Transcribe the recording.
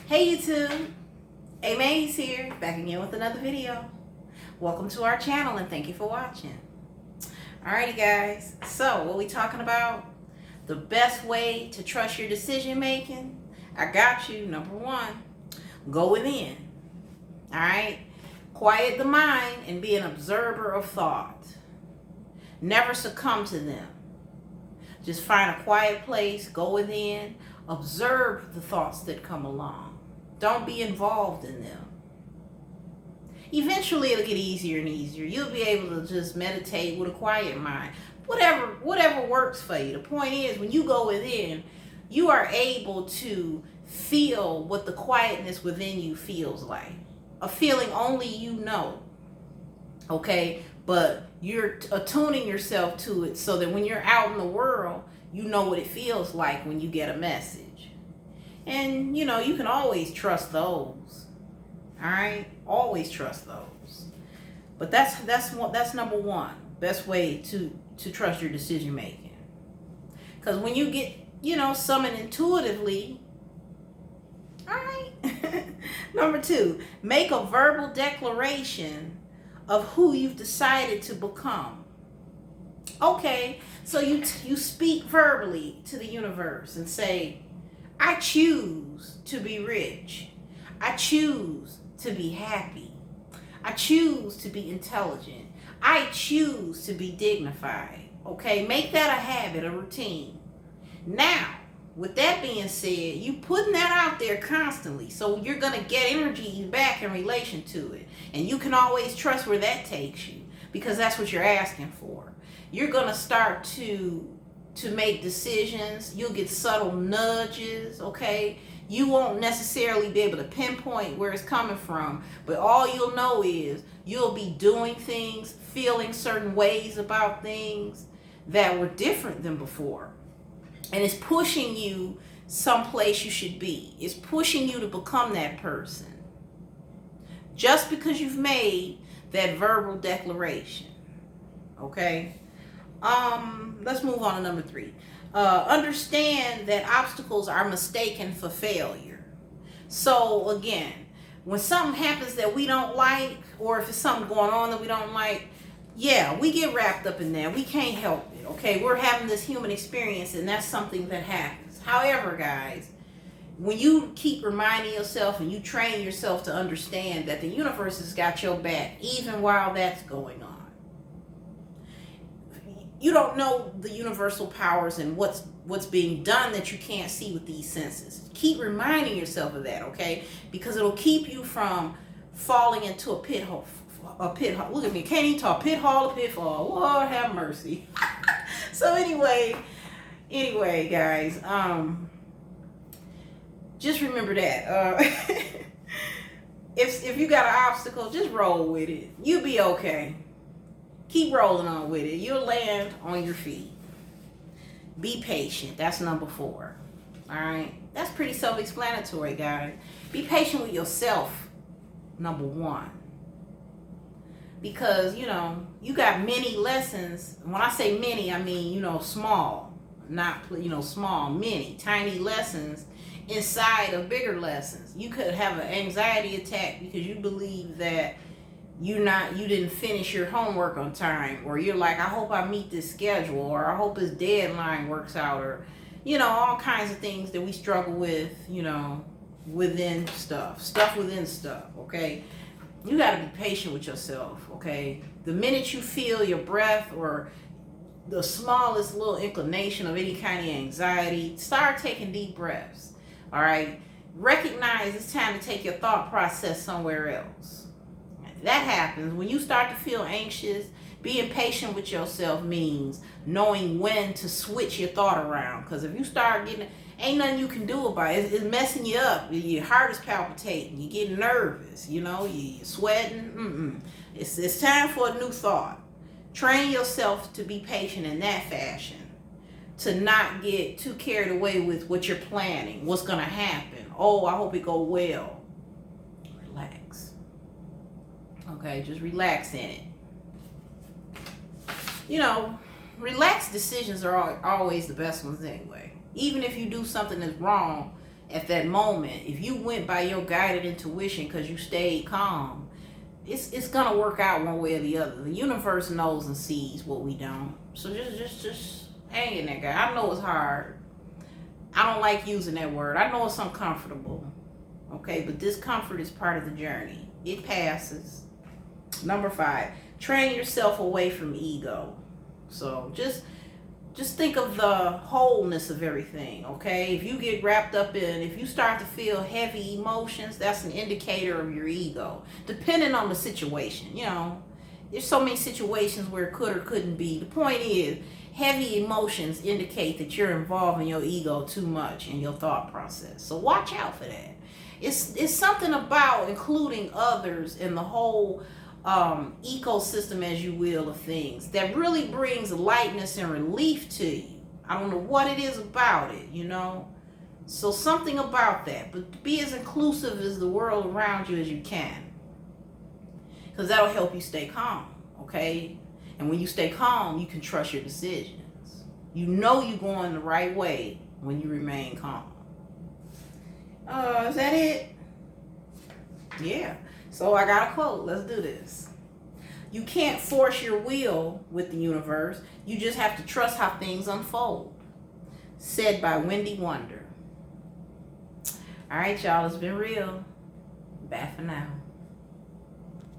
Hey YouTube, Amaze here, back again with another video. Welcome to our channel and thank you for watching. Alrighty guys, so what we talking about? The best way to trust your decision making? I got you. Number one, go within. Alright? Quiet the mind and be an observer of thought. Never succumb to them. Just find a quiet place, go within, observe the thoughts that come along. Don't be involved in them. Eventually it'll get easier and easier. You'll be able to just meditate with a quiet mind. Whatever works for you. The point is, when you go within, you are able to feel what the quietness within you feels like. A feeling only you know. Okay? But you're attuning yourself to it so that when you're out in the world, you know what it feels like when you get a message. And, you know, you can always trust those. All right? Always trust those. But that's number one. Best way to trust your decision making. Because when you get, summoned intuitively, all right? Number two, make a verbal declaration of who you've decided to become. Okay, so you speak verbally to the universe and say, I choose to be rich. I choose to be happy. I choose to be intelligent. I choose to be dignified. Okay, make that a habit, a routine. Now, with that being said, you putting that out there constantly, so you're going to get energy back in relation to it. And you can always trust where that takes you, because that's what you're asking for. You're going to start to make decisions. You'll get subtle nudges, okay? You won't necessarily be able to pinpoint where it's coming from, but all you'll know is you'll be doing things, feeling certain ways about things that were different than before. And it's pushing you someplace you should be. It's pushing you to become that person. Just because you've made that verbal declaration. Okay? Let's move on to number three. Understand that obstacles are mistaken for failure. So again, when something happens that we don't like, or if it's something going on that we don't like, yeah, we get wrapped up in that. We can't help it, okay? We're having this human experience, and that's something that happens. However, guys, when you keep reminding yourself and you train yourself to understand that the universe has got your back, even while that's going on. You don't know the universal powers and what's being done that you can't see with these senses. Keep reminding yourself of that, okay? Because it'll keep you from falling into a pit hole. Look at me, can't even talk. Pitfall, Lord have mercy. So anyway, guys, just remember that. If you got an obstacle, just roll with it. You'll be okay. Keep rolling on with it. You'll land on your feet. Be patient. That's number 4. All right. That's pretty self-explanatory, guys. Be patient with yourself. Number 1. Because, you got many lessons. When I say many, I mean, small. Not, small, many, tiny lessons inside of bigger lessons. You could have an anxiety attack because you believe that you didn't finish your homework on time, or you're like, I hope I meet this schedule, or I hope this deadline works out, or, all kinds of things that we struggle with, within stuff within stuff, okay? You got to be patient with yourself, okay? The minute you feel your breath or the smallest little inclination of any kind of anxiety, start taking deep breaths, all right? Recognize it's time to take your thought process somewhere else. If that happens, when you start to feel anxious, being patient with yourself means knowing when to switch your thought around. Because if you start getting, ain't nothing you can do about it. It's messing you up. Your heart is palpitating. You're getting nervous. You're sweating. It's time for a new thought. Train yourself to be patient in that fashion. To not get too carried away with what you're planning. What's going to happen. Oh, I hope it go well. Relax. Okay, just relax in it. Relaxed decisions are always the best ones anyway. Even if you do something that's wrong at that moment, if you went by your guided intuition because you stayed calm, it's gonna work out one way or the other. The universe knows and sees what we don't. So just hang in there, guy. I know it's hard. I don't like using that word. I know it's uncomfortable. Okay, but discomfort is part of the journey. It passes. Number 5, train yourself away from ego. So just think of the wholeness of everything, okay? If you get wrapped up in, if you start to feel heavy emotions, that's an indicator of your ego. Depending on the situation, you know, there's so many situations where it could or couldn't be. The point is, heavy emotions indicate that you're involving your ego too much in your thought process. So watch out for that. It's something about including others in the whole ecosystem, as you will, of things that really brings lightness and relief to you. I don't know what it is about it, you know. So something about that. But be as inclusive as the world around you as you can, because that'll help you stay calm, okay? And when you stay calm, you can trust your decisions. You know you're going the right way when you remain calm. Is that it? Yeah. So I got a quote. Let's do this. You can't force your will with the universe. You just have to trust how things unfold. Said by Wendy Wunder. All right, y'all. It's been real. Bye for now.